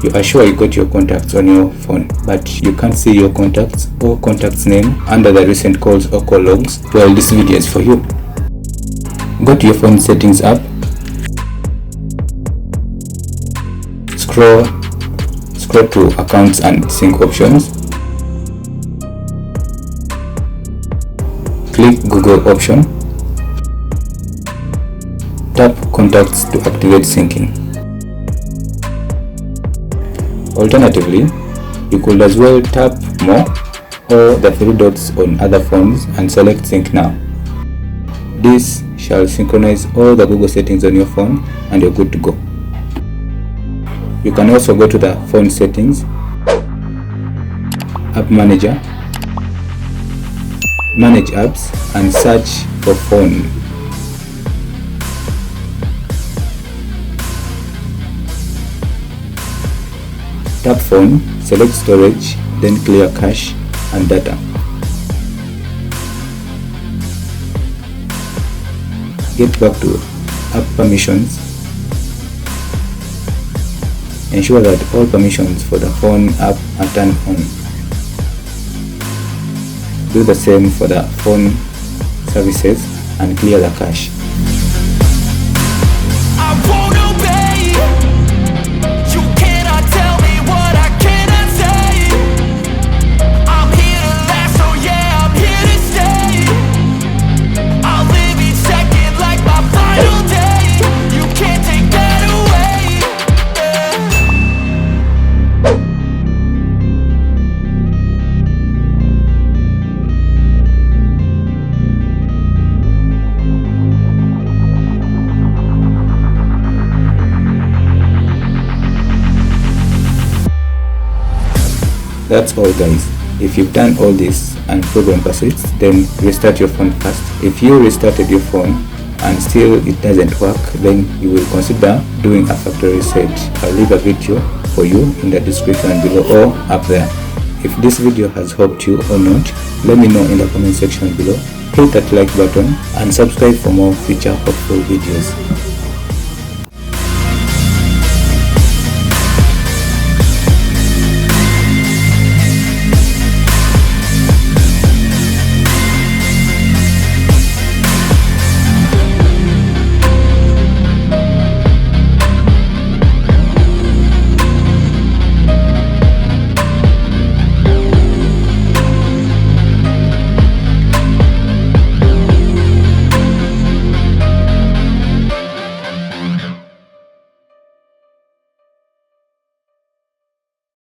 You are sure you got your contacts on your phone, but you can't see your contacts or contact's name under the recent calls or call logs. Well, this video is for you. Go to your phone settings app. Scroll to accounts and sync options. Click Google option. Tap contacts to activate syncing. Alternatively, you could as well tap more or the three dots on other phones and select sync now. This shall synchronize all the Google settings on your phone and you're good to go. You can also go to the phone settings, app manager, manage apps and search for phone. Tap phone, select storage, then clear cache and data. Get back to app permissions. Ensure that all permissions for the phone app are turned on. Do the same for the phone services and clear the cache. That's all guys. If you've done all this and program persists, then restart your phone first. If you restarted your phone and still it doesn't work, then you will consider doing a factory reset. I'll leave a video for you in the description below or up there. If this video has helped you or not, let me know in the comment section below. Hit that like button and subscribe for more future helpful videos.